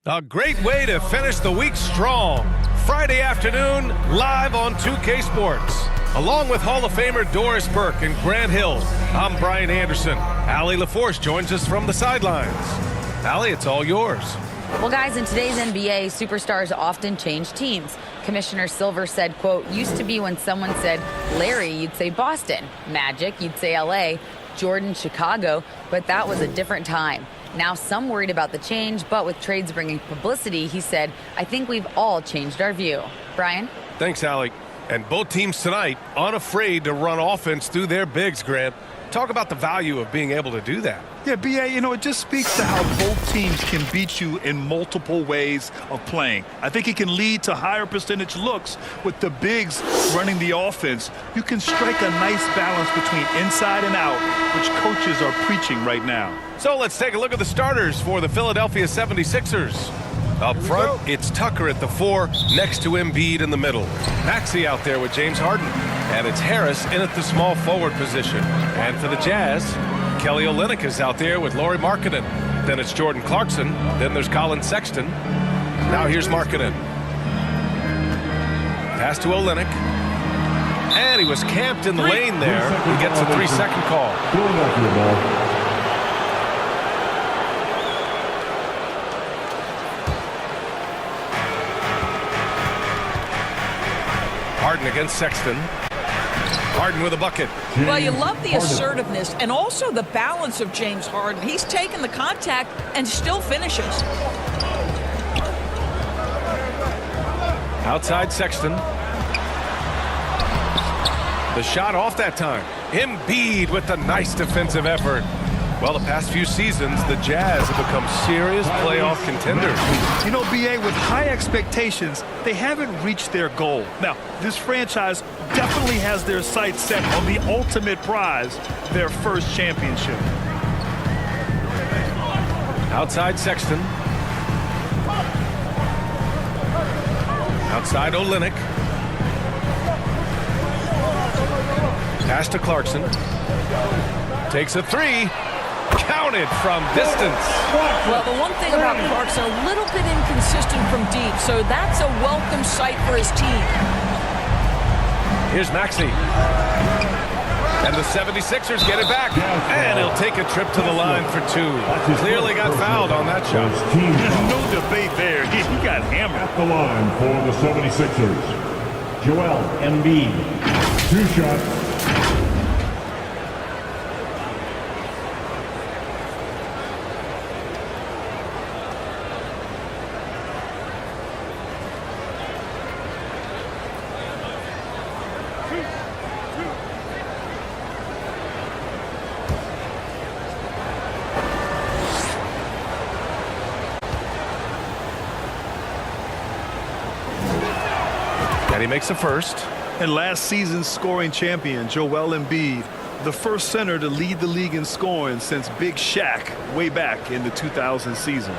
A great way to finish the week strong. Friday afternoon, live on 2K Sports. Along with Hall of Famer Doris Burke and Grant Hill, I'm Brian Anderson. Allie LaForce joins us from the sidelines. Allie, it's all yours. Well, guys, in today's NBA, superstars often change teams. Commissioner Silver said, quote, used to be when someone said Larry, you'd say Boston. Magic, you'd say LA. Jordan, Chicago. But that was a different time. Now some worried about the change, but with trades bringing publicity, he said, I think we've all changed our view. Brian? Thanks, Allie. And both teams tonight unafraid to run offense through their bigs, Grant. Talk about the value of being able to do that. Yeah, B.A., it just speaks to how both teams can beat you in multiple ways of playing. I think it can lead to higher percentage looks with the bigs running the offense. You can strike a nice balance between inside and out, which coaches are preaching right now. So let's take a look at the starters for the Philadelphia 76ers. Up front, it's Tucker at the 4, next to Embiid in the middle. Maxey out there with James Harden. And it's Harris in at the small forward position. And for the Jazz, Kelly Olynyk is out there with Lauri Markkanen. Then it's Jordan Clarkson. Then there's Colin Sexton. Now here's Markkanen. Pass to Olynyk. And he was camped in the lane there. He gets a 3-second call. Harden against Sexton. Harden with a bucket. Well, you love the assertiveness and also the balance of James Harden. He's taken the contact and still finishes. Outside Sexton. The shot off that time. Embiid with the nice defensive effort. Well, the past few seasons, the Jazz have become serious playoff contenders. B.A., with high expectations, they haven't reached their goal. Now, this franchise definitely has their sights set on the ultimate prize, their first championship. Outside Sexton. Outside Olynyk. Pass to Clarkson. Takes a 3. Counted from distance. Well, the one thing about Clarkson, a little bit inconsistent from deep, so that's a welcome sight for his team. Here's Maxey. And the 76ers get it back. And he'll take a trip to the line for 2. Clearly got fouled on that shot. There's no debate there. He got hammered. At the line for the 76ers, Joel Embiid. 2 shots. And he makes a first. And last season's scoring champion, Joel Embiid, the first center to lead the league in scoring since Big Shaq way back in the 2000 season.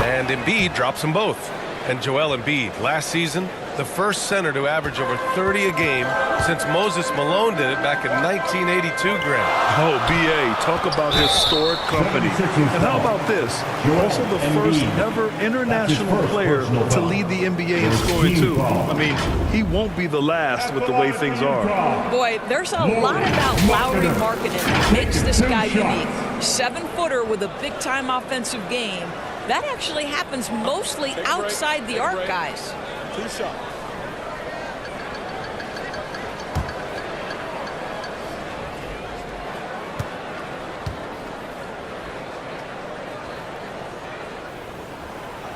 And Embiid drops them both. And Joel Embiid, last season, the first center to average over 30 a game since Moses Malone did it back in 1982, Grant. Oh, B.A., talk about historic company. And how about this? Also the first ever international player to lead the NBA in scoring, too. I mean, he won't be the last with the way things are. Boy, there's a lot about Lauri Markkanen that makes this guy unique. 7-footer with a big-time offensive game. That actually happens mostly outside the arc, guys.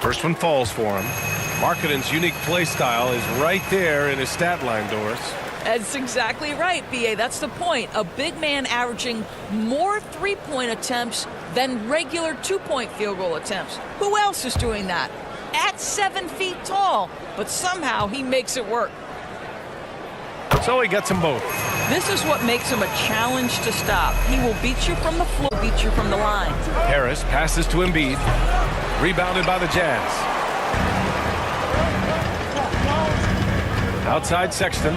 First one falls for him. Markkanen's unique play style is right there in his stat line, Doris. That's exactly right, B.A. That's the point. A big man averaging more three-point attempts than regular two-point field goal attempts. Who else is doing that? At 7 feet tall, but somehow he makes it work. So he gets them both. This is what makes him a challenge to stop. He will beat you from the floor, beat you from the line. Harris passes to Embiid. Rebounded by the Jazz. Outside Sexton.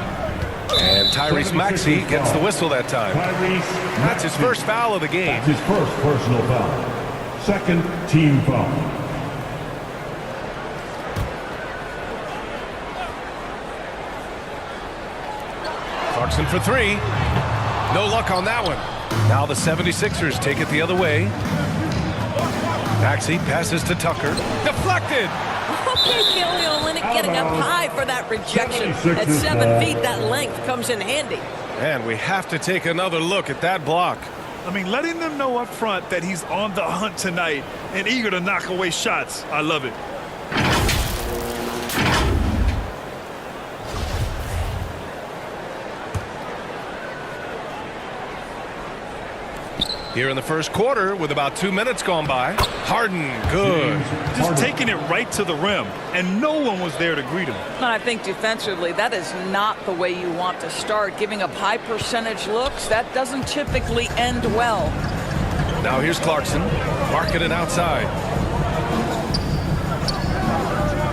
And Tyrese Maxey gets the whistle that time. That's his first foul of the game. That's his first personal foul. Second team foul. Clarkson for three. No luck on that one. Now the 76ers take it the other way. Maxey passes to Tucker. Deflected! Okay, Kelly Olynyk getting up high for that rejection. At 7 feet, that length comes in handy. And we have to take another look at that block. I mean, letting them know up front that he's on the hunt tonight and eager to knock away shots. I love it. Here in the first quarter with about 2 minutes gone by. Harden, good. Just taking it right to the rim, and no one was there to greet him. And I think defensively, that is not the way you want to start. Giving up high percentage looks, that doesn't typically end well. Now here's Clarkson. Marking it outside.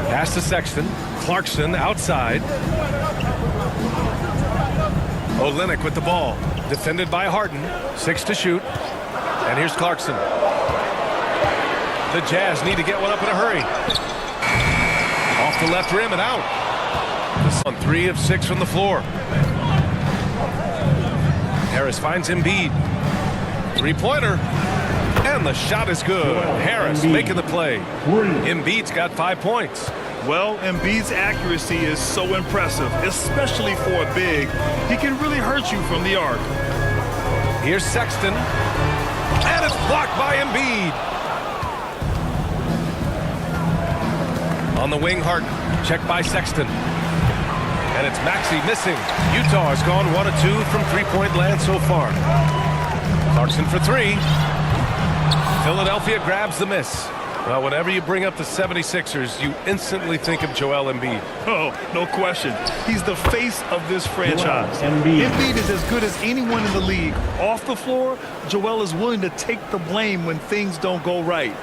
Pass to Sexton. Clarkson outside. Olynyk with the ball. Defended by Harden. 6 to shoot. And here's Clarkson. The Jazz need to get one up in a hurry. Off the left rim and out. This on 3 of 6 from the floor. Harris finds Embiid. Three-pointer. And the shot is good. Harris making the play. Embiid's got 5 points. Well, Embiid's accuracy is so impressive, especially for a big. He can really hurt you from the arc. Here's Sexton. And it's blocked by Embiid. On the wing, Harden. Checked by Sexton. And it's Maxey missing. Utah has gone 1 of 2 from three-point land so far. Clarkson for 3. Philadelphia grabs the miss. Well, whenever you bring up the 76ers, you instantly think of Joel Embiid. Oh, no question. He's the face of this franchise. Embiid is as good as anyone in the league. Off the floor, Joel is willing to take the blame when things don't go right.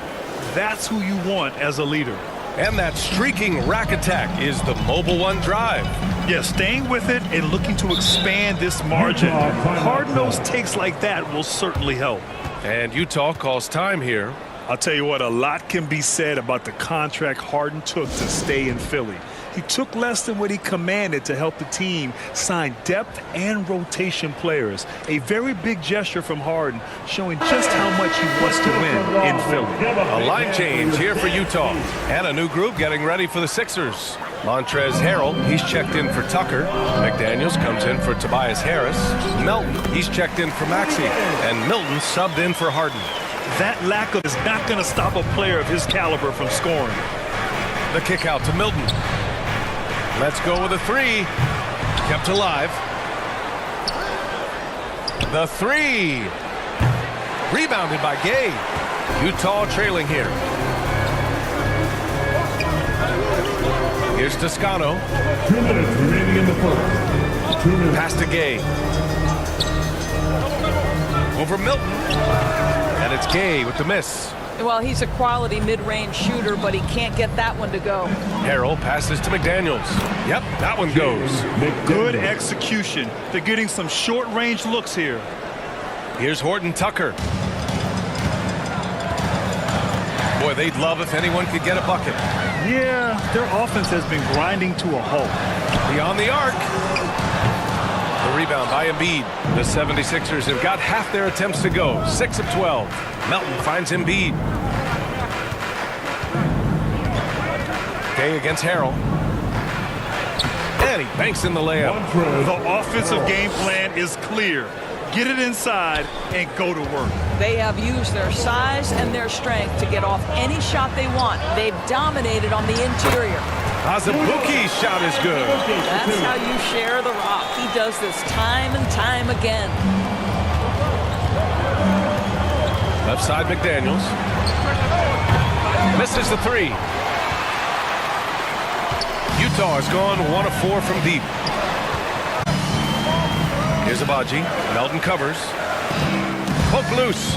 That's who you want as a leader. And that streaking rack attack is the Mobile One drive. Yeah, staying with it and looking to expand this margin. Hard-nosed takes like that will certainly help. And Utah calls time here. I'll tell you what, a lot can be said about the contract Harden took to stay in Philly. He took less than what he commanded to help the team sign depth and rotation players. A very big gesture from Harden, showing just how much he wants to win in Philly. A line change here for Utah. And a new group getting ready for the Sixers. Montrezl Harrell, he's checked in for Tucker. McDaniels comes in for Tobias Harris. Melton, he's checked in for Maxey. And Milton subbed in for Harden. That lack of is not going to stop a player of his caliber from scoring. The kick out to Milton. Let's go with a 3. Kept alive. The 3. Rebounded by Gay. Utah trailing here. Here's Toscano. 2 minutes remaining in the first. 2 minutes. Pass to Gay. Over Milton. And it's Gay with the miss. Well, he's a quality mid-range shooter, but he can't get that one to go. Harrell passes to McDaniels. Yep, that one goes. Good execution. They're getting some short-range looks here. Here's Horton Tucker. Boy, they'd love if anyone could get a bucket. Yeah, their offense has been grinding to a halt. Beyond the arc. The rebound by Embiid. The 76ers have got half their attempts to go. 6 of 12. Melton finds Embiid. Gay against Harrell. And he banks in the layup. The offensive game plan is clear. Get it inside and go to work. They have used their size and their strength to get off any shot they want. They've dominated on the interior. Azubuike's shot is good. That's how you share the rock. He does this time and time again. Left side McDaniels. Misses the 3. Utah has gone 1 of 4 from deep. Here's Abaji. Melton covers. Poke loose.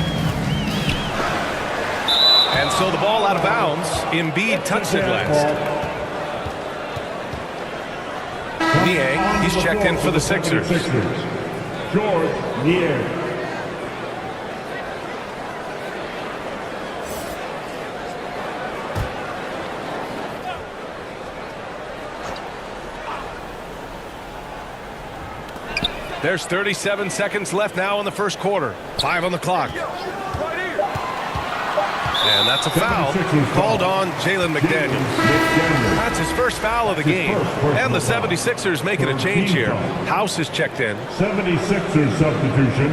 And so the ball out of bounds. Embiid touched it last. Niang. He's checked in for the Sixers. George Niang. There's 37 seconds left now in the first quarter. 5 on the clock. And that's a foul called on Jalen McDaniels. That's his first foul of the game. And the 76ers making a change here. House is checked in. 76ers substitution,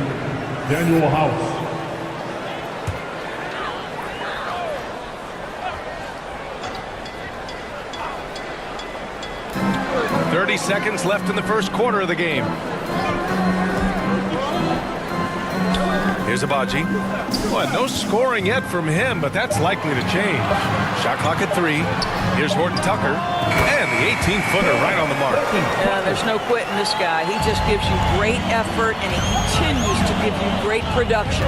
Daniel House. Seconds left in the first quarter of the game. Here's Abaji. Well, no scoring yet from him, but that's likely to change. Shot clock at 3. Here's Horton Tucker. And the 18-footer right on the mark. Yeah, there's no quitting this guy. He just gives you great effort, and he continues to give you great production.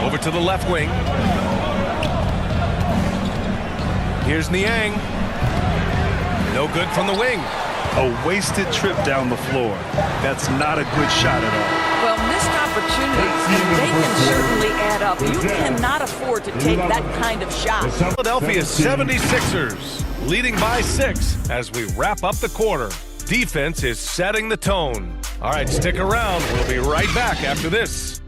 Over to the left wing. Here's Niang. No good from the wing. A wasted trip down the floor. That's not a good shot at all. Well, missed opportunities, they can certainly add up. You cannot afford to take that kind of shot. Philadelphia 76ers leading by 6 as we wrap up the quarter. Defense is setting the tone. All right, stick around. We'll be right back after this.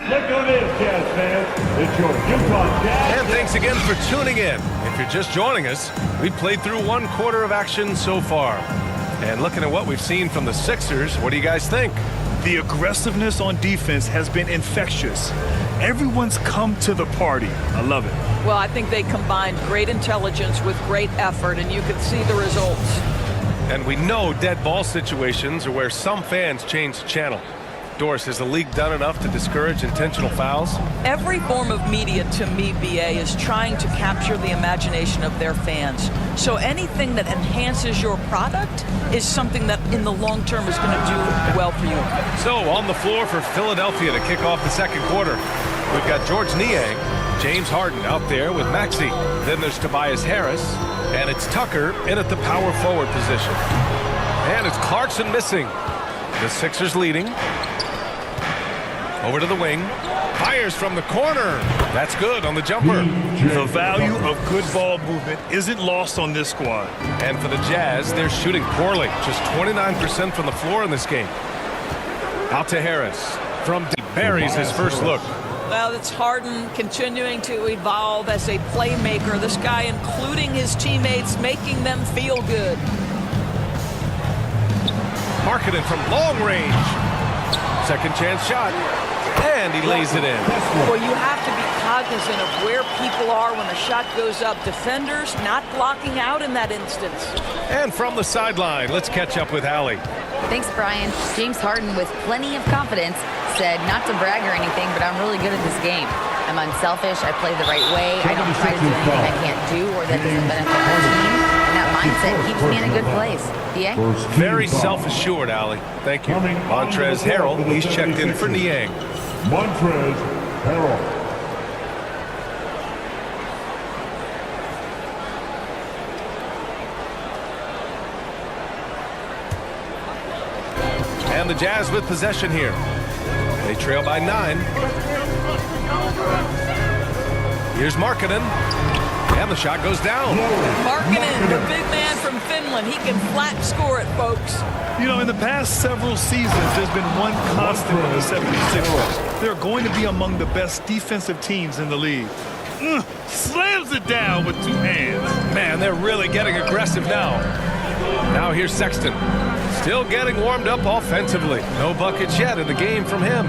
Look who it is, Jazz fans. It's your Utah Jazz. And thanks again for tuning in. If you're just joining us, we played through 1 quarter of action so far. And looking at what we've seen from the Sixers, what do you guys think? The aggressiveness on defense has been infectious. Everyone's come to the party. I love it. Well, I think they combined great intelligence with great effort, and you can see the results. And we know dead ball situations are where some fans change the channel. Doris, has the league done enough to discourage intentional fouls? Every form of media, to me, BA, is trying to capture the imagination of their fans. So anything that enhances your product is something that in the long term is going to do well for you. So on the floor for Philadelphia to kick off the second quarter, we've got George Niang, James Harden out there with Maxey. Then there's Tobias Harris, and it's Tucker in at the power forward position. And it's Clarkson missing. The Sixers leading. Over to the wing. Fires from the corner. That's good on the jumper. The value of good ball movement isn't lost on this squad. And for the Jazz, they're shooting poorly. Just 29% from the floor in this game. Out to Harris. From deep. Buries his first look. Well, it's Harden continuing to evolve as a playmaker. This guy, including his teammates, making them feel good. Marketed from long range. Second chance shot. And he lays it in. Well, you have to be cognizant of where people are when the shot goes up. Defenders not blocking out in that instance. And from the sideline, let's catch up with Allie. Thanks, Brian. James Harden, with plenty of confidence, said not to brag or anything, but I'm really good at this game. I'm unselfish. I play the right way. I don't try to do anything I can't do or that doesn't benefit our team. And that mindset keeps me in a good place. DA? Very self-assured, Allie. Thank you. Montrezl Harrell, he's checked in for Niang. Montrezl Harrell. And the Jazz with possession here. They trail by 9. Here's Markkanen. And the shot goes down. Markkanen, the big man from Finland. He can flat score it, folks. You know, in the past several seasons, there's been one constant with the 76ers. They're going to be among the best defensive teams in the league. Slams it down with 2 hands. Man, they're really getting aggressive now. Now here's Sexton. Still getting warmed up offensively. No buckets yet in the game from him.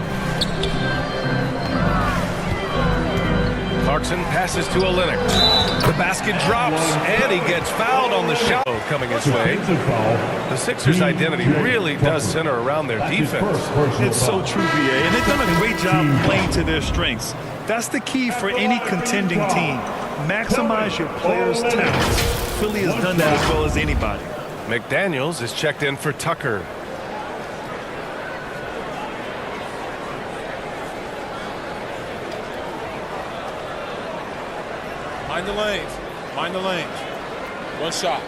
Clarkson passes to Olynyk. The basket drops, and he gets fouled on the shot coming his way. The Sixers' identity really does center around their defense. It's so true, BA, and they've done a great job playing to their strengths. That's the key for any contending team. Maximize your players' talents. Philly has done that as well as anybody. McDaniels is checked in for Tucker. Mind the lanes. Mind the lanes. One shot.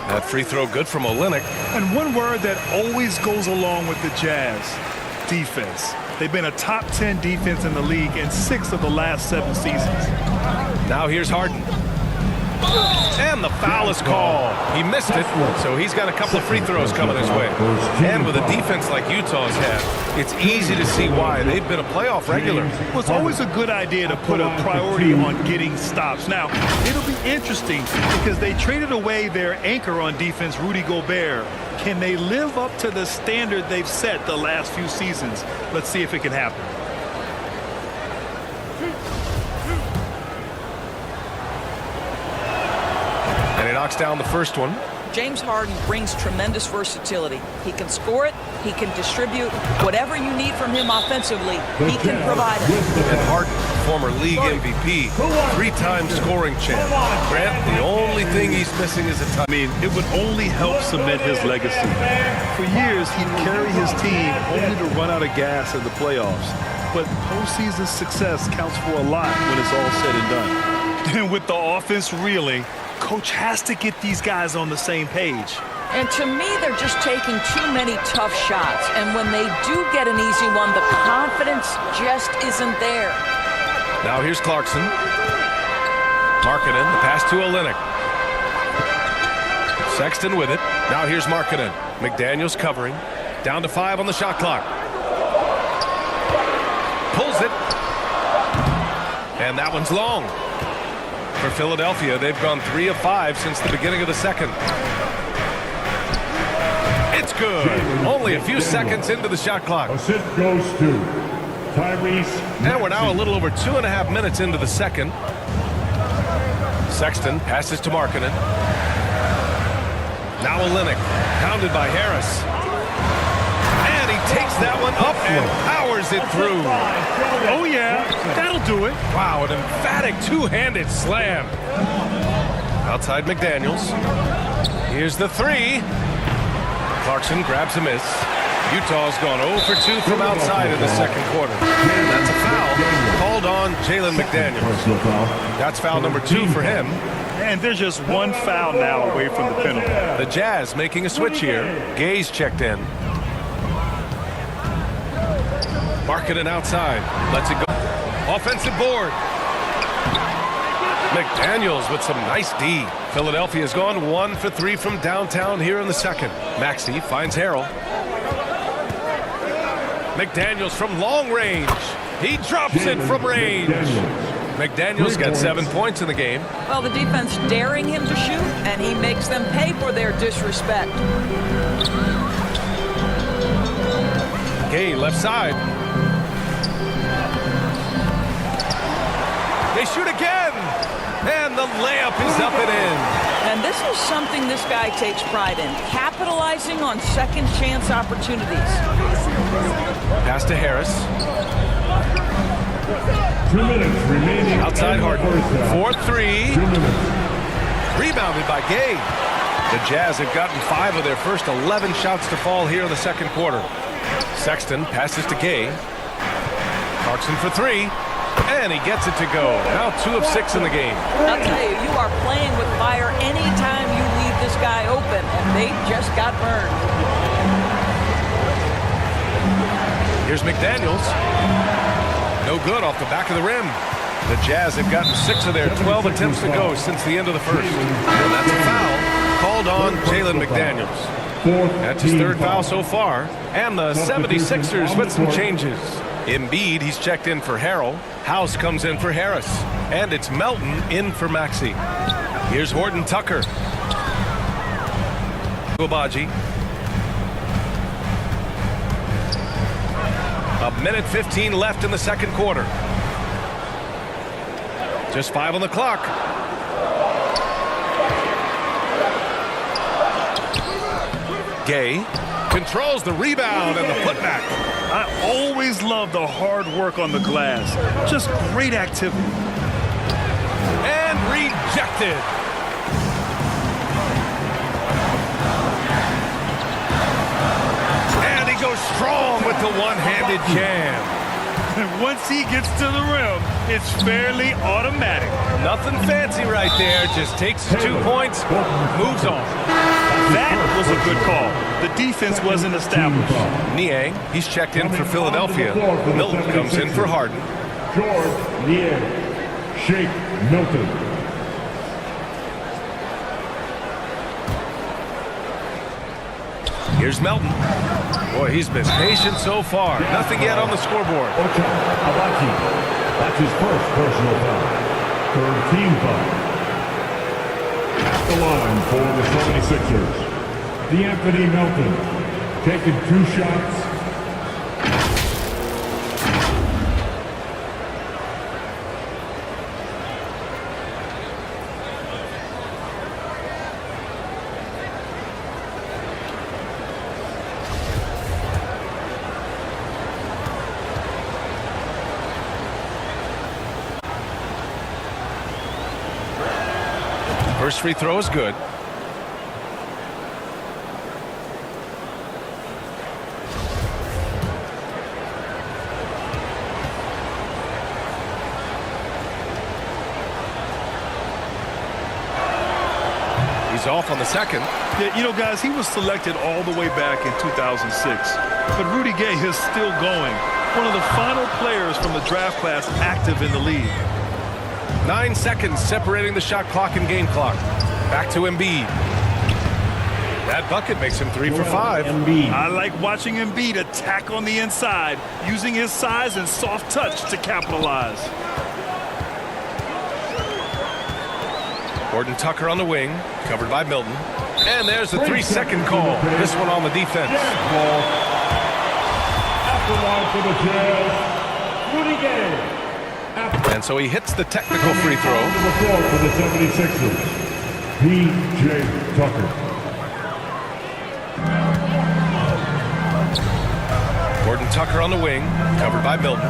That free throw good from Olynyk. And one word that always goes along with the Jazz, defense. They've been a top 10 defense in the league in 6 of the last 7 seasons. Now here's Harden. And the foul is called. He missed it, so he's got a couple of free throws coming his way. And with a defense like Utah's had, it's easy to see why. They've been a playoff regular. Well, it's always a good idea to put a priority on getting stops. Now, it'll be interesting because they traded away their anchor on defense, Rudy Gobert. Can they live up to the standard they've set the last few seasons? Let's see if it can happen. And he knocks down the first one. James Harden brings tremendous versatility. He can score it. He can distribute. Whatever you need from him offensively, he can provide it. And Harden, former league MVP, 3-time scoring champ. Grant, the only thing he's missing is a touch. I mean, it would only help cement his legacy. For years, he'd carry his team only to run out of gas in the playoffs. But postseason success counts for a lot when it's all said and done. And with the offense reeling, Coach has to get these guys on the same page. And to me, they're just taking too many tough shots. And when they do get an easy one, the confidence just isn't there. Now here's Clarkson. Markkanen, the pass to Olynyk. Sexton with it. Now here's Markkanen. McDaniels covering. Down to 5 on the shot clock. Pulls it. And that one's long. For Philadelphia, they've gone 3 of 5 since the beginning of the second. It's good. Only a few seconds into the shot clock. Assist goes to Tyrese. And we're now a little over 2.5 minutes into the second. Sexton passes to Markkanen. Now Olynyk, pounded by Harris. And he takes that one up and powers it through. Oh, yeah, that'll do it. Wow, an emphatic two-handed slam. Outside McDaniels. Here's the 3. Clarkson grabs a miss. Utah's gone 0 for 2 from outside in the second quarter. And that's a foul called on Jalen McDaniels. That's foul number 2 for him. And there's just one foul now away from the penalty. The Jazz making a switch here. Gay's checked in. Markkanen outside. Lets it go. Offensive board. McDaniels with some nice D. Philadelphia's gone 1 for 3 from downtown here in the second. Maxey finds Harrell. McDaniels from long range. He drops it from range. McDaniels got 7 points in the game. Well, the defense daring him to shoot, and he makes them pay for their disrespect. Gay left side. They shoot again. And the layup is up and in. And this is something this guy takes pride in, capitalizing on second chance opportunities. Pass to Harris. 2 minutes remaining. Outside Harden. 4-3. Rebounded by Gay. The Jazz have gotten 5 of their first 11 shots to fall here in the second quarter. Sexton passes to Gay. Clarkson for 3. And he gets it to go. Now 2 of 6 in the game. I'll tell you, you are playing with fire anytime you leave this guy open, and they just got burned. Here's McDaniels. No good off the back of the rim. The Jazz have gotten 6 of their 12 attempts to go since the end of the first. And that's a foul called on Jalen McDaniels. That's his 3rd foul so far. And the 76ers with some changes. Embiid, he's checked in for Harrell. House comes in for Harris. And it's Melton in for Maxey. Here's Horton Tucker. Guabaji. A minute 15 left in the second quarter. Just 5 on the clock. Gay controls the rebound and the putback. I always love the hard work on the glass. Just great activity. And rejected. And he goes strong with the one-handed jam. And once he gets to the rim, it's fairly automatic. Nothing fancy right there. Just takes his 2 points, moves on. That was a good call. The defense wasn't established. Niang, he's checked in for Philadelphia. Milton comes in for Harden. George Niang. Shake Milton. Here's Melton. Boy, he's been patient so far. Nothing yet on the scoreboard. Ocha Abachi. That's his first personal foul. Third team foul. The line for the 76ers. D'Anthony Melton. Taking 2 shots. First free throw is good. He's off on the second. Yeah, you know, guys, he was selected all the way back in 2006. But Rudy Gay is still going. One of the final players from the draft class active in the league. 9 seconds separating the shot clock and game clock. Back to Embiid. That bucket makes him 3 for 5. Embiid. I like watching Embiid attack on the inside, using his size and soft touch to capitalize. Gordon Tucker on the wing, covered by Milton. And there's the 3-second call. This one on the defense. After line for the Jazz, Rudy Gay. And so he hits the technical free throw. To the floor for the 76ers, P.J. Tucker. Gordon Tucker on the wing, covered by Milton.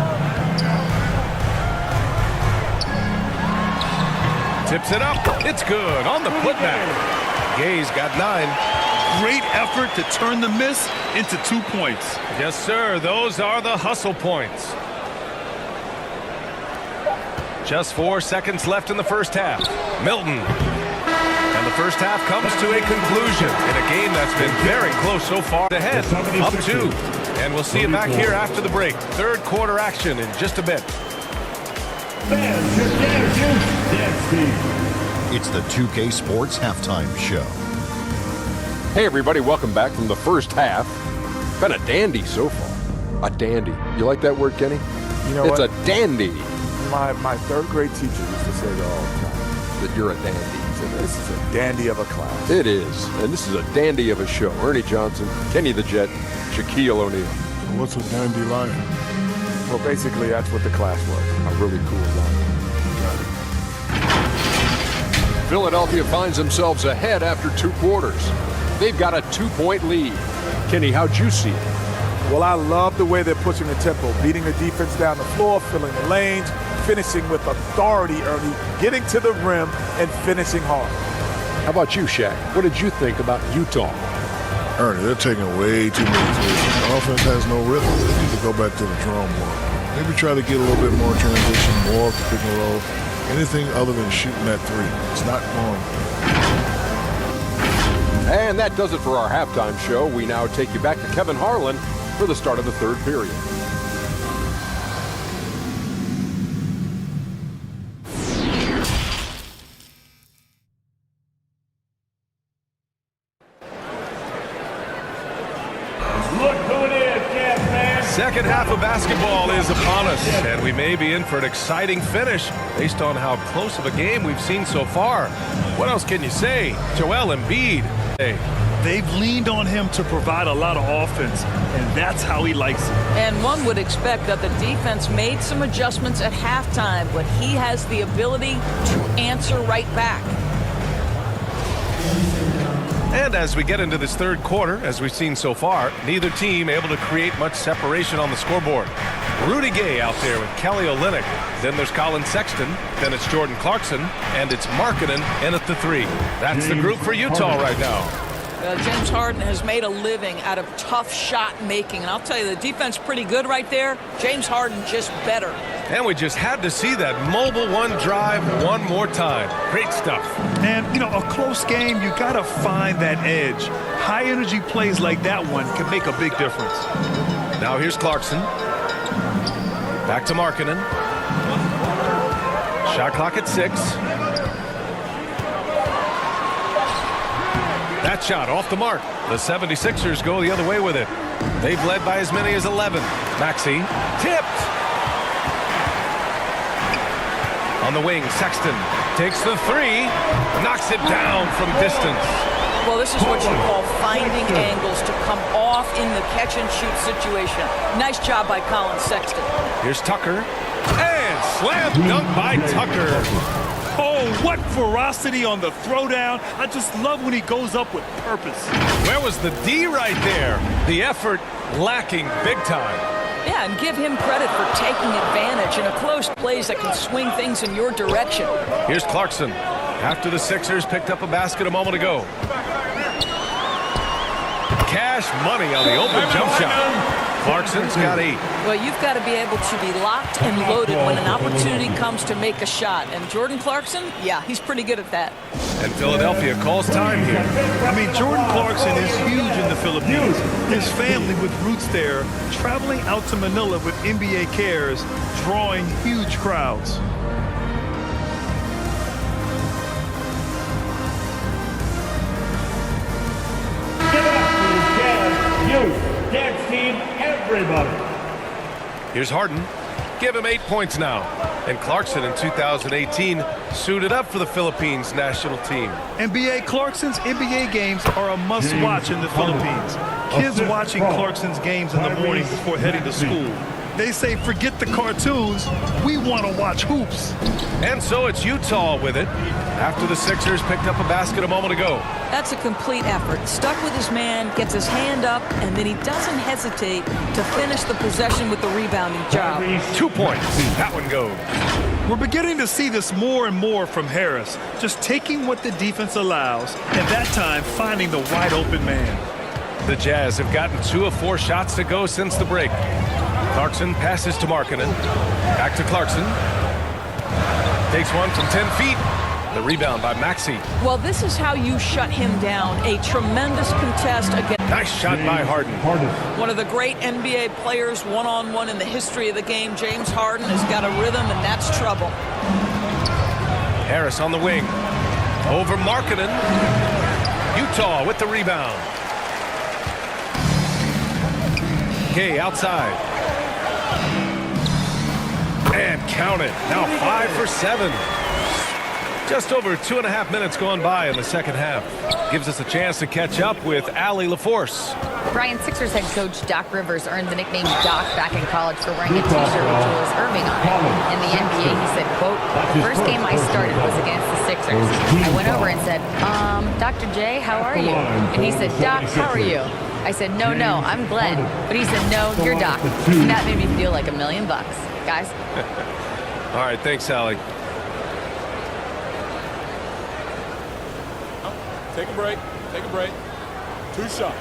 Tips it up. It's good on the putback. Gay's got 9. Great effort to turn the miss into 2 points. Yes, sir. Those are the hustle points. Just 4 seconds left in the first half. Milton. And the first half comes to a conclusion in a game that's been very close so far. Ahead, up 2. And we'll see you back here after the break. Third quarter action in just a bit. It's the 2K Sports Halftime Show. Hey everybody, welcome back from the first half. Been a dandy so far. A dandy. You like that word, Kenny? You know it's what? a dandy. My third grade teacher used to say that all the time. That you're a dandy. He said, this is a dandy of a class. It is. And this is a dandy of a show. Ernie Johnson, Kenny the Jet, Shaquille O'Neal. What's a dandelion? Well, basically, that's what the class was. A really cool line. Philadelphia finds themselves ahead after 2 quarters. They've got a 2-point lead. Kenny, how'd you see it? Well, I love the way they're pushing the tempo, beating the defense down the floor, filling the lanes, finishing with authority, Ernie, getting to the rim and finishing hard. How about you, Shaq? What did you think about Utah? Ernie, they're taking way too many threes. The offense has no rhythm. They need to go back to the drawing board. Maybe try to get a little bit more transition, more of the pick and roll. Anything other than shooting that 3. It's not going. And that does it for our halftime show. We now take you back to Kevin Harlan for the start of the third period. Second half of basketball is upon us, and we may be in for an exciting finish based on how close of a game we've seen so far. What else can you say? Joel Embiid. Hey. They've leaned on him to provide a lot of offense, and that's how he likes it. And one would expect that the defense made some adjustments at halftime, but he has the ability to answer right back. And as we get into this third quarter, as we've seen so far, neither team able to create much separation on the scoreboard. Rudy Gay out there with Kelly Olynyk. Then there's Colin Sexton. Then it's Jordan Clarkson. And it's Markkanen in at the 3. That's the group for Utah right now. James Harden has made a living out of tough shot making. And I'll tell you, the defense pretty good right there. James Harden just better. And we just had to see that mobile one drive one more time. Great stuff. And, you know, a close game, you got to find that edge. High-energy plays like that one can make a big difference. Now here's Clarkson. Back to Markkanen. Shot clock at 6. That shot off the mark. The 76ers go the other way with it. They've led by as many as 11. Maxey tipped. On the wing, Sexton takes the 3, knocks it down from distance. Well, this is what you call finding angles to come off in the catch-and-shoot situation. Nice job by Colin Sexton. Here's Tucker. And slam dunk by Tucker. Oh, what ferocity on the throwdown. I just love when he goes up with purpose. Where was the D right there? The effort lacking big time. Yeah, and give him credit for taking advantage in a close plays that can swing things in your direction. Here's Clarkson. After the Sixers picked up a basket a moment ago. Cash money on the open jump shot. Clarkson's got 8. Well, you've got to be able to be locked and loaded when an opportunity comes to make a shot. And Jordan Clarkson, yeah, he's pretty good at that. And Philadelphia calls time here. I mean, Jordan Clarkson is huge in the Philippines. His family with roots there, traveling out to Manila with NBA cares, drawing huge crowds. Give it up for the Jazz Youth Dance Team, everybody. Here's Harden. Give him 8 points now. And Clarkson in 2018 suited up for the Philippines national team. NBA Clarkson's NBA games are a must-watch in the Philippines. Kids watching Clarkson's games in the morning before heading to school. They say, forget the cartoons, we want to watch hoops. And so it's Utah with it after the Sixers picked up a basket a moment ago. That's a complete effort. Stuck with his man, gets his hand up, and then he doesn't hesitate to finish the possession with the rebounding job. 2 points. That one goes. We're beginning to see this more and more from Harris, just taking what the defense allows, and that time finding the wide open man. The Jazz have gotten 2 of 4 shots to go since the break. Clarkson passes to Markkanen. Back to Clarkson. Takes one from 10 feet. The rebound by Maxey. Well, this is how you shut him down. A tremendous contest against. Nice shot by Harden. One of the great NBA players one-on-one in the history of the game. James Harden has got a rhythm, and that's trouble. Harris on the wing. Over Markkanen. Utah with the rebound. Gay outside. And count it. Now 5 for 7. Just over 2.5 minutes gone by in the second half. Gives us a chance to catch up with Allie LaForce. Brian, Sixers head coach Doc Rivers earned the nickname Doc back in college for wearing a t-shirt with Julius Irving on it. In the NBA, he said, quote, the first game I started was against the Sixers. I went over and said, Dr. J, how are you? And he said, Doc, how are you? I said, no, I'm Glenn. But he said, no, you're Doc. And that made me feel like $1 million. Guys. All right, thanks, Allie. Take a break. Take a break. 2 shots.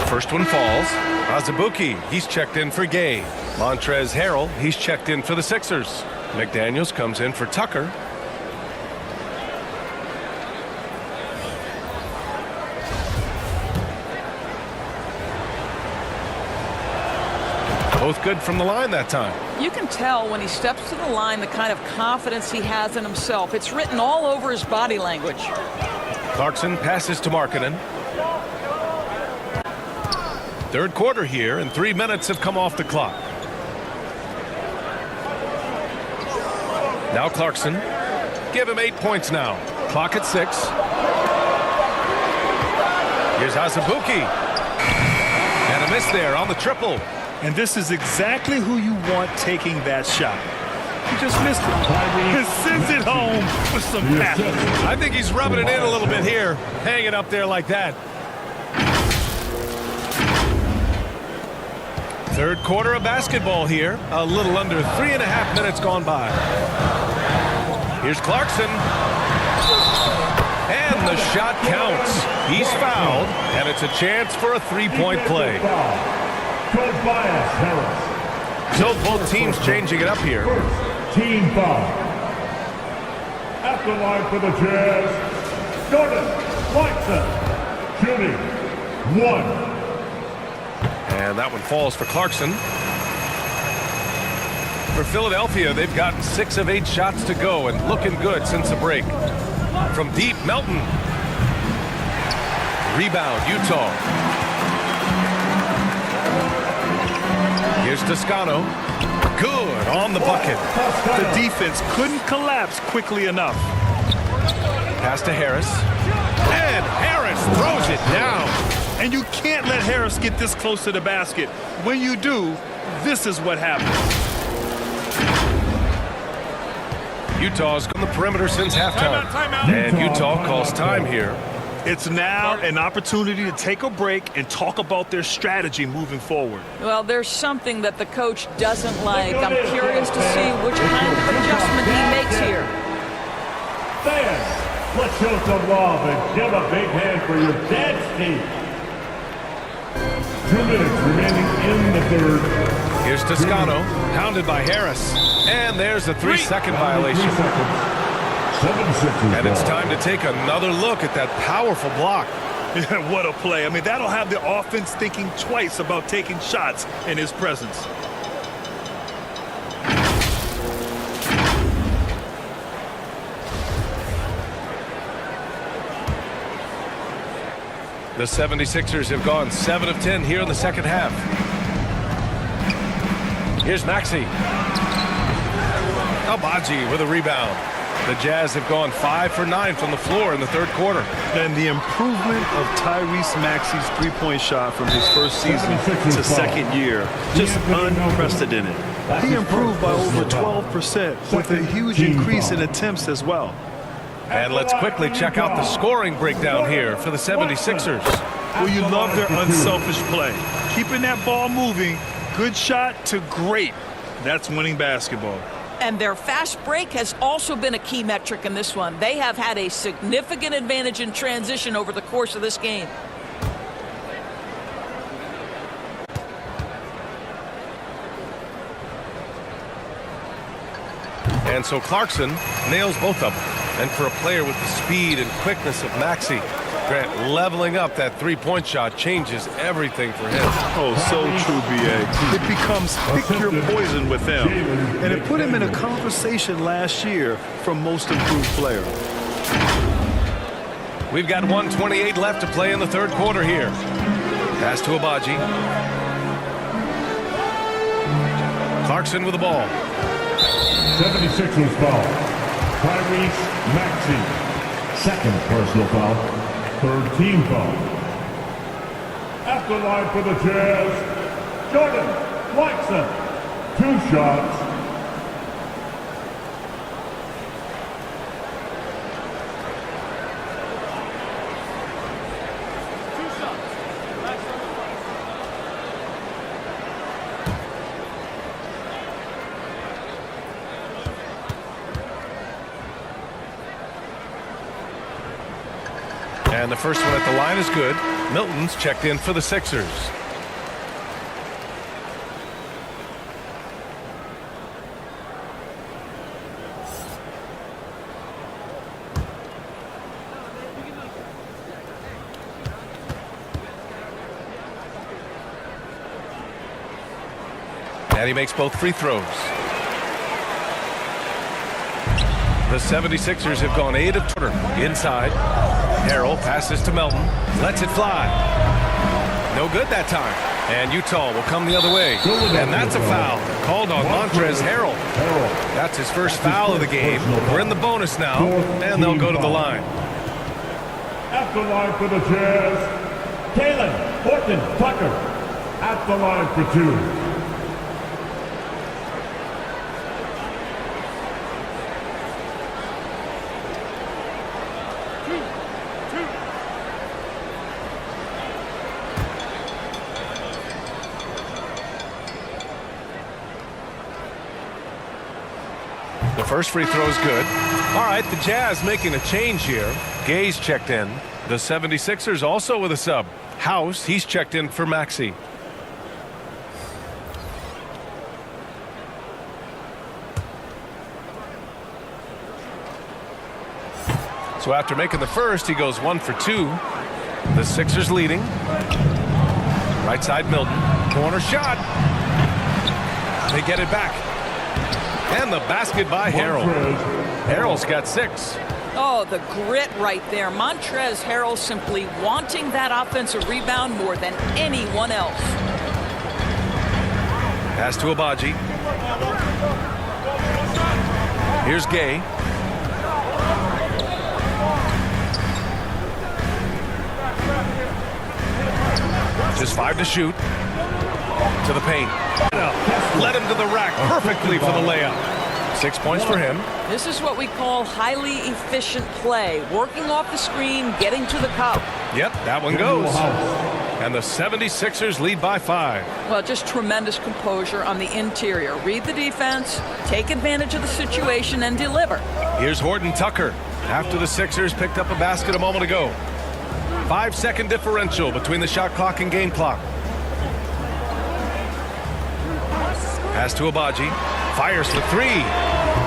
First one falls. Azubuike, he's checked in for Gay. Montrezl Harrell, he's checked in for the Sixers. McDaniels comes in for Tucker. Both good from the line that time. You can tell when he steps to the line the kind of confidence he has in himself. It's written all over his body language. Clarkson passes to Markkanen. Third quarter here, and 3 minutes have come off the clock. Now Clarkson. Give him 8 points now. Clock at 6. Here's Azubuike. And a miss there on the triple. And this is exactly who you want taking that shot. He just missed it. He sends it home with some passion. I think he's rubbing it in a little bit here, hanging up there like that. Third quarter of basketball here. A little under 3.5 minutes gone by. Here's Clarkson. And the shot counts. He's fouled, and it's a chance for a three-point play. So both teams changing it up here. Team foul. At the line for the Jazz, Jordan Clarkson, shooting 1. And that one falls for Clarkson. For Philadelphia, they've gotten 6 of 8 shots to go and looking good since the break. From deep, Melton. Rebound, Utah. Here's Toscano. Good on the bucket. The defense couldn't collapse quickly enough. Pass to Harris. And Harris throws it down. And you can't let Harris get this close to the basket. When you do, this is what happens. Utah's on the perimeter since halftime. And Utah calls time here. It's now an opportunity to take a break and talk about their strategy moving forward. Well, there's something that the coach doesn't like. I'm curious to see which kind of adjustment he makes here. Fans, let's show some love and give a big hand for your dance team. 2 minutes remaining in the third. Here's Toscano, pounded by Harris. And there's a 3-second violation. 3 seconds. And it's time to take another look at that powerful block. What a play. I mean, that'll have the offense thinking twice about taking shots in his presence. The 76ers have gone 7 of 10 here in the second half. Here's Maxey. Abaji with a rebound. The Jazz have gone 5 for 9 from the floor in the third quarter. And the improvement of Tyrese Maxey's three-point shot from his first season to second year, just unprecedented. He improved by over 12% with a huge increase in attempts as well. And let's quickly check out the scoring breakdown here for the 76ers. Well, you love their unselfish play. Keeping that ball moving, good shot to great. That's winning basketball. And their fast break has also been a key metric in this one. They have had a significant advantage in transition over the course of this game. And so Clarkson nails both of them. And for a player with the speed and quickness of Maxey, Grant, leveling up that three-point shot changes everything for him. Oh, so true, B.A. It becomes pick your poison with him. And it put him in a conversation last year for most improved player. We've got 1:28 left to play in the third quarter here. Pass to Abaji. Clarkson with the ball. 76ers foul. Tyrese Maxey. Second personal foul. Third team foul. At the line for the Jazz, Jordan Clarkson. 2 shots. And the first one at the line is good. Milton's checked in for the Sixers. And he makes both free throws. The 76ers have gone 8 of 20 inside. Harrell passes to Melton, lets it fly. No good that time. And Utah will come the other way. And that's a foul called on Montrezl Harrell. That's his first foul of the game. We're in the bonus now, and they'll go to the line. At the line for the Jazz, Kalen Horton Tucker. At the line for 2. The first free throw is good. All right, the Jazz making a change here. Gay's checked in. The 76ers also with a sub. House, he's checked in for Maxey. So after making the first, he goes 1 for 2. The Sixers leading. Right side Milton. Corner shot. They get it back. And the basket by Harrell. Harrell's got 6. Oh, the grit right there. Montrezl Harrell simply wanting that offensive rebound more than anyone else. Pass to Abaji. Here's Gay. Just 5 to shoot. To the paint. Led him to the rack perfectly for the layup. 6 points for him. This is what we call highly efficient play. Working off the screen, getting to the cup. Yep, that one goes. And the 76ers lead by 5. Well, just tremendous composure on the interior. Read the defense, take advantage of the situation, and deliver. Here's Horton Tucker after the Sixers picked up a basket a moment ago. 5-second differential between the shot clock and game clock. Pass to Abaji. Fires for 3.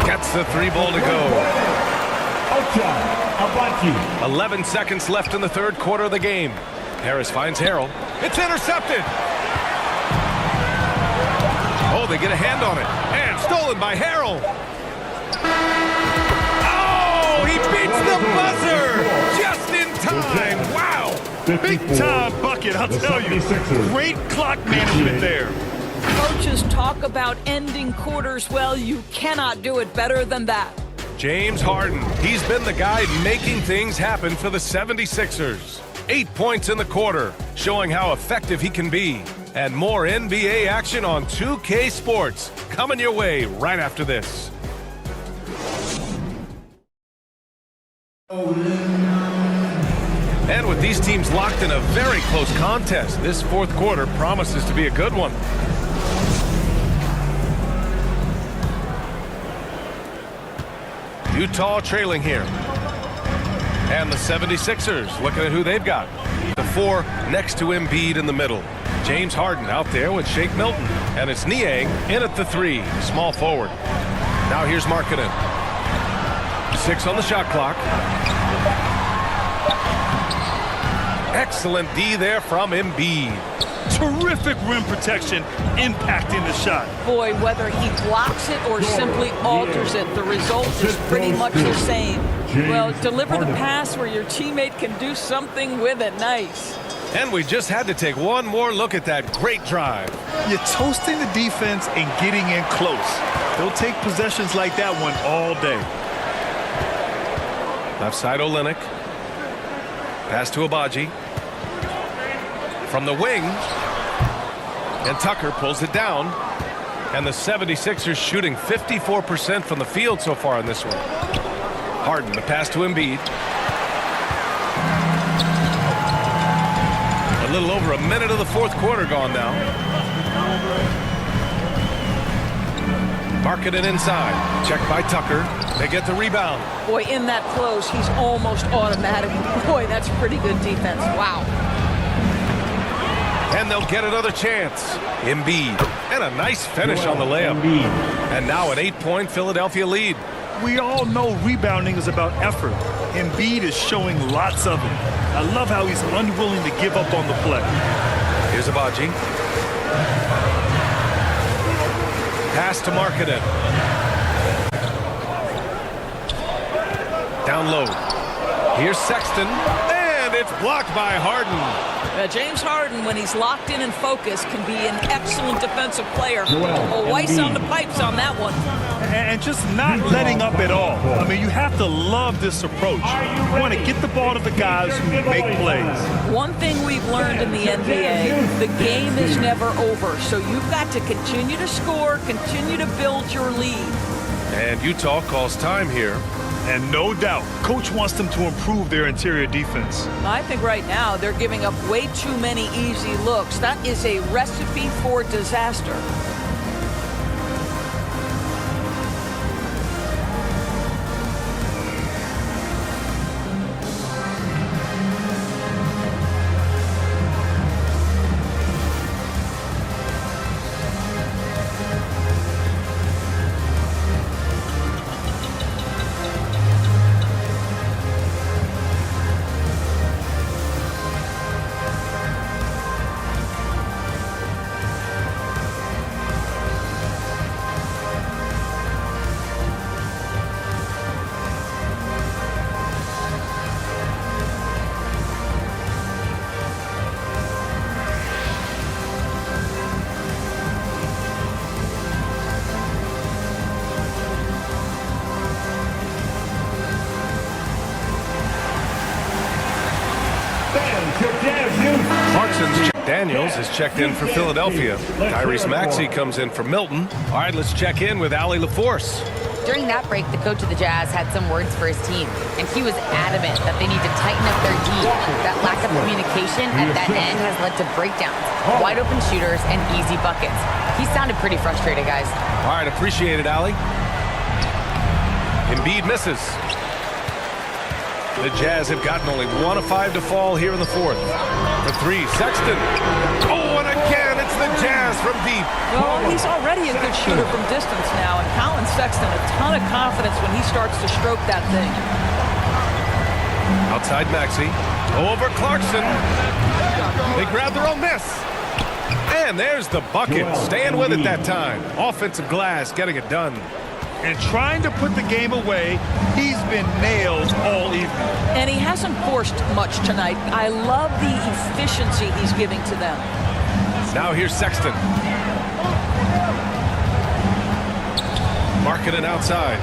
Gets the 3-ball to go. 11 seconds left in the third quarter of the game. Harris finds Harrell. It's intercepted. Oh, they get a hand on it. And stolen by Harrell. Oh, he beats the buzzer just in time. Wow. Big time bucket, I'll tell you. Great clock management there. Coaches talk about ending quarters. Well, you cannot do it better than that. James Harden. He's been the guy making things happen for the 76ers. 8 points in the quarter, showing how effective he can be. And more NBA action on 2K Sports coming your way right after this. And with these teams locked in a very close contest, this fourth quarter promises to be a good one. Utah trailing here. And the 76ers looking at who they've got. The 4 next to Embiid in the middle. James Harden out there with Shake Milton. And it's Niang in at the 3, small forward. Now here's Markkanen. 6 on the shot clock. Excellent D there from Embiid. Terrific rim protection, impacting the shot. Boy, whether he blocks it or simply alters it, the result is pretty much the same. Well, deliver the pass where your teammate can do something with it. Nice. And we just had to take one more look at that great drive. You're toasting the defense and getting in close. They'll take possessions like that one all day. Left side Olynyk. Pass to Abaji. From the wing. And Tucker pulls it down. And the 76ers shooting 54% from the field so far in this one. Harden, the pass to Embiid. A little over a minute of the fourth quarter gone now. Markkanen inside. Checked by Tucker. They get the rebound. Boy, in that close, he's almost automatic. Boy, that's pretty good defense. Wow. And they'll get another chance. Embiid. And a nice finish on the layup. And now an 8-point Philadelphia lead. We all know rebounding is about effort. Embiid is showing lots of it. I love how he's unwilling to give up on the play. Here's Abaji. Pass to Markkanen. Down low. Here's Sexton. And it's blocked by Harden. James Harden, when he's locked in and focused, can be an excellent defensive player. Well, Weiss on the pipes on that one. And just not letting up at all. I mean, you have to love this approach. You want to get the ball to the guys who make plays. One thing we've learned in the NBA, the game is never over. So you've got to continue to score, continue to build your lead. And Utah calls time here. And no doubt, coach wants them to improve their interior defense. I think right now they're giving up way too many easy looks. That is a recipe for disaster. Clarkson's Daniels is checked in for Philadelphia. Tyrese Maxey comes in for Milton. All right, let's check in with Allie LaForce. During that break, the coach of the Jazz had some words for his team, and he was adamant that they need to tighten up their D. That lack of communication at that end has led to breakdowns, wide open shooters, and easy buckets. He sounded pretty frustrated, guys. All right, appreciate it, Allie. Embiid misses. The Jazz have gotten only 1 of 5 to fall here in the fourth. For 3, Sexton. Oh, and again, it's the Jazz from deep. Well, he's already a good shooter from distance now, and Colin Sexton, a ton of confidence when he starts to stroke that thing. Outside Maxey. Over Clarkson. They grab their own miss. And there's the bucket. Staying with it that time. Offensive glass, getting it done. And trying to put the game away, he's been nailed all evening. And he hasn't forced much tonight. I love the efficiency he's giving to them. Now here's Sexton. Marking it outside.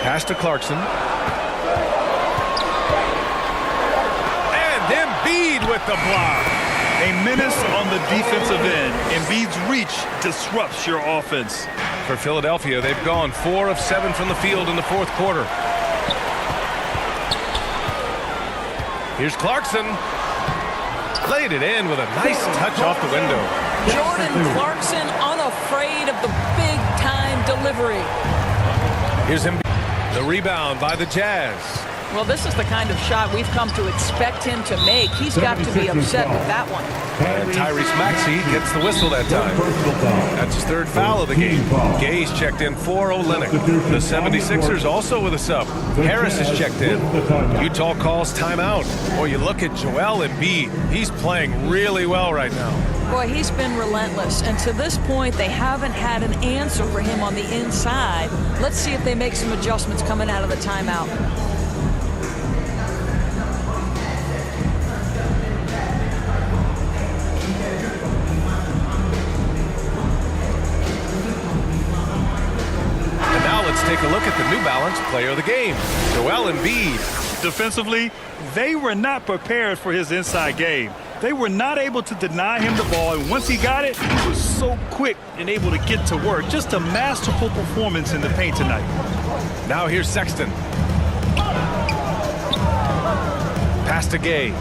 Pass to Clarkson. And Embiid with the block. A menace on the defensive end. Embiid's reach disrupts your offense. For Philadelphia, they've gone 4 of 7 from the field in the fourth quarter. Here's Clarkson. Laid it in with a nice touch off the window. Jordan Clarkson unafraid of the big-time delivery. Here's him. The rebound by the Jazz. Well, this is the kind of shot we've come to expect him to make. He's got to be upset with that one. And Tyrese Maxey gets the whistle that time. That's his 3rd foul of the game. Gay's checked in for Olynyk. The 76ers also with a sub. Harris is checked in. Utah calls timeout. Boy, you look at Joel Embiid. He's playing really well right now. Boy, he's been relentless. And to this point, they haven't had an answer for him on the inside. Let's see if they make some adjustments coming out of the timeout. Take a look at the New Balance player of the game, Joel Embiid. Defensively, they were not prepared for his inside game. They were not able to deny him the ball, and once he got it, he was so quick and able to get to work. Just a masterful performance in the paint tonight. Now here's Sexton. Pass to Gay.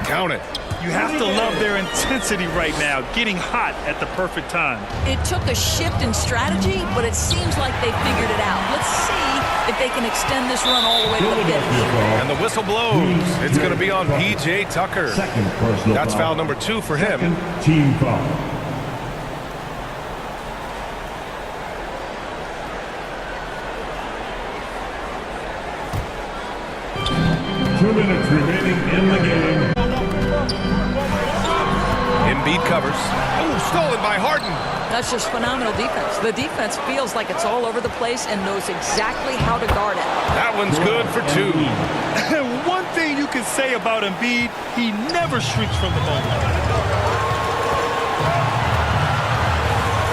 Count it. You have to love their intensity right now, getting hot at the perfect time. It took a shift in strategy, but it seems like they figured it out. Let's see if they can extend this run all the way to the finish. And the whistle blows. It's going to be on P.J. Tucker. That's foul number 2 for him. Team foul. Two minutes remaining in the game. Embiid covers. Oh, stolen by Harden. That's just phenomenal defense. The defense feels like it's all over the place and knows exactly how to guard it. That one's good for 2. One thing you can say about Embiid, he never shrinks from the moment.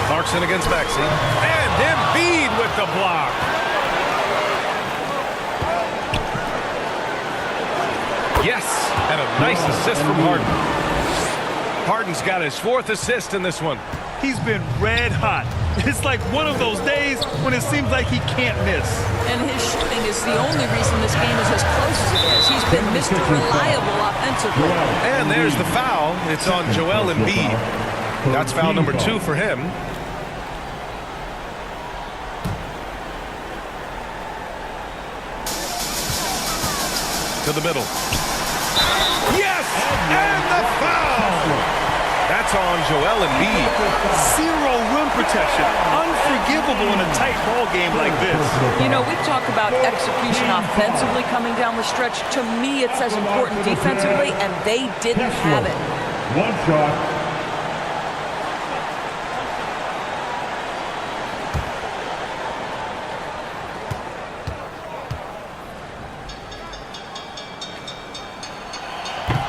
Clarkson against Maxey. And Embiid with the block. Yes, and a nice assist from Harden. Harden's got his 4th assist in this one. He's been red hot. It's like one of those days when it seems like he can't miss. And his shooting is the only reason this game is as close as it is. He's been Mr. Reliable offensively. And there's the foul. It's on Joel Embiid. That's foul number 2 for him. To the middle. Yes! And the foul! That's on Joel Embiid. 0 rim protection. Unforgivable in a tight ball game like this. You know, we talk about execution offensively coming down the stretch. To me, it's as important defensively, and they didn't have it. One shot.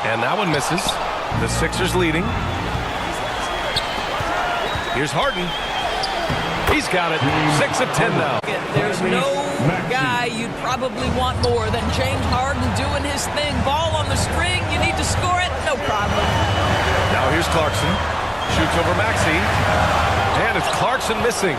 And that one misses. The Sixers leading. Here's Harden. He's got it. 6 of 10 now. There's no guy you'd probably want more than James Harden doing his thing. Ball on the string, you need to score it, no problem. Now here's Clarkson. Shoots over Maxey. And it's Clarkson missing.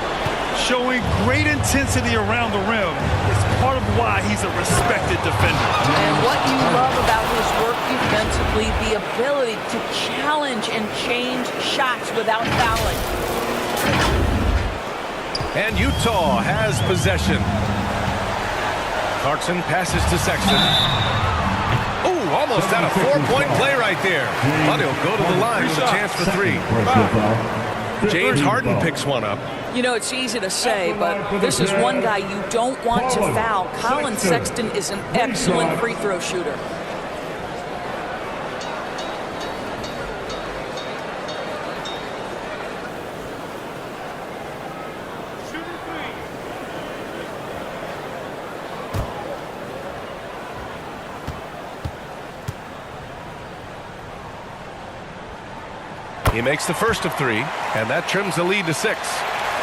Showing great intensity around the rim is part of why he's a respected defender. And what you love about his work defensively, the ability to challenge and change shots without fouling. And Utah has possession. Clarkson passes to Sexton. Oh, almost had a 4-point play right there. But he'll go to the line with a chance for 3. James Harden picks one up. You know, it's easy to say, but this is one guy you don't want to foul. Colin Sexton is an excellent free throw shooter. He makes the first of 3, and that trims the lead to 6.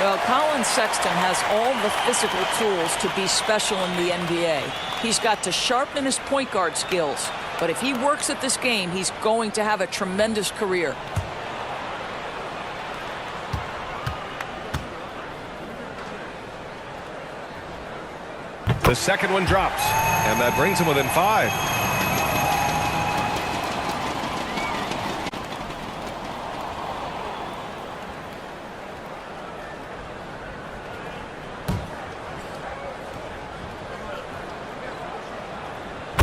Well, Colin Sexton has all the physical tools to be special in the NBA. He's got to sharpen his point guard skills. But if he works at this game, he's going to have a tremendous career. The second one drops, and that brings him within 5.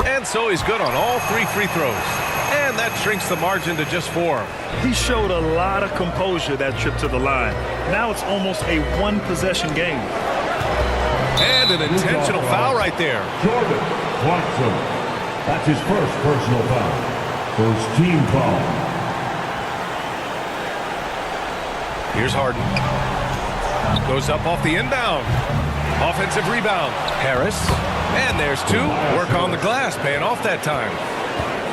And so he's good on all 3 free throws. And that shrinks the margin to just 4. He showed a lot of composure that trip to the line. Now it's almost a one-possession game. And an intentional foul right there. Jordan Clarkson. That's his first personal foul. First team foul. Here's Harden. Goes up off the inbound. Offensive rebound. Harris. And there's 2. Work on the glass, paying off that time.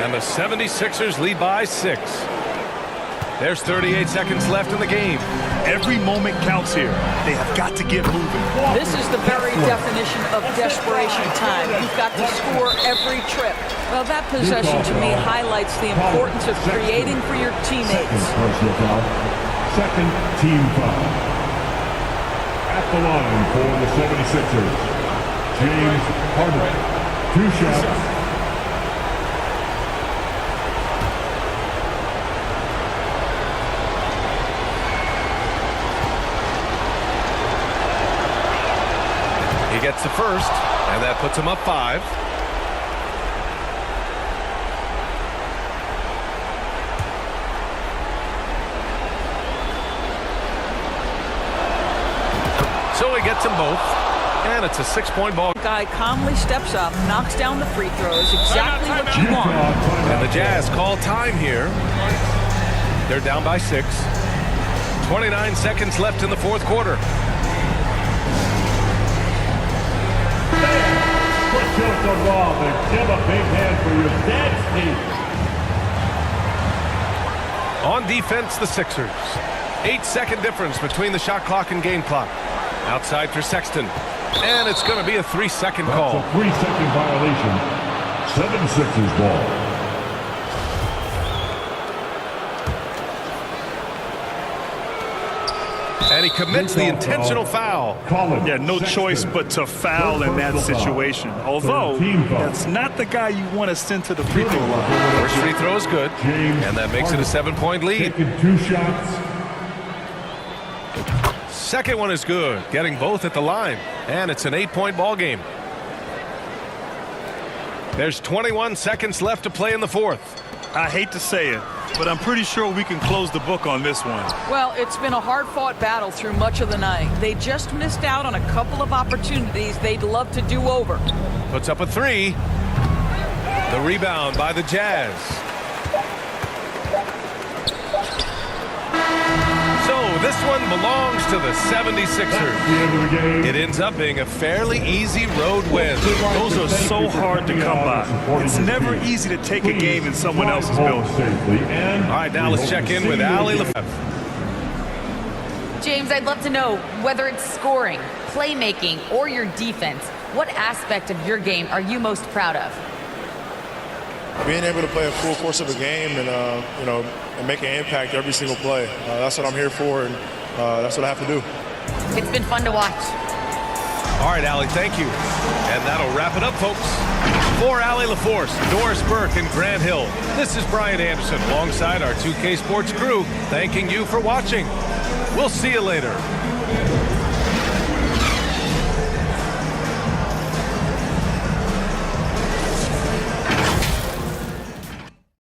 And the 76ers lead by 6. There's 38 seconds left in the game. Every moment counts here. They have got to get moving. This is the very definition of desperation time. You've got to score every trip. Well, that possession to me highlights the importance of creating for your teammates. Personal foul. Second team foul. At the line for the 76ers. James Harden. 2 shots. He gets the first, and that puts him up 5. So he gets them both, and it's a 6-point ball. Guy calmly steps up, knocks down the free throws, exactly what you want. And the Jazz call time here. They're down by 6. 29 seconds left in the 4th quarter. Put your ball and give a big hand for your dad's team. On defense, the Sixers. 8-second difference between the shot clock and game clock. Outside for Sexton. And it's going to be a 3-second call. That's a 3-second violation. 76ers ball. And he commits the intentional foul. Yeah, no choice but to foul in that situation. Although, that's not the guy you want to send to the free throw line. First free throw is good. And that makes it a 7-point lead. Taking 2 shots. Second one is good. Getting both at the line. And it's an 8-point ball game. There's 21 seconds left to play in the 4th. I hate to say it, but I'm pretty sure we can close the book on this one. Well, it's been a hard-fought battle through much of the night. They just missed out on a couple of opportunities they'd love to do over. Puts up a 3. The rebound by the Jazz. So this one belongs to the 76ers. It ends up being a fairly easy road win. Those are so hard to come by. It's never easy to take a game in someone else's building. All right, now let's check in with Ali Lefebvre. James, I'd love to know, whether it's scoring, playmaking, or your defense, what aspect of your game are you most proud of? Being able to play a full course of a game and, and make an impact every single play. That's what I'm here for, and that's what I have to do. It's been fun to watch. All right, Allie, thank you. And that'll wrap it up, folks. For Allie LaForce, Doris Burke, and Grant Hill, this is Brian Anderson alongside our 2K Sports crew, thanking you for watching. We'll see you later.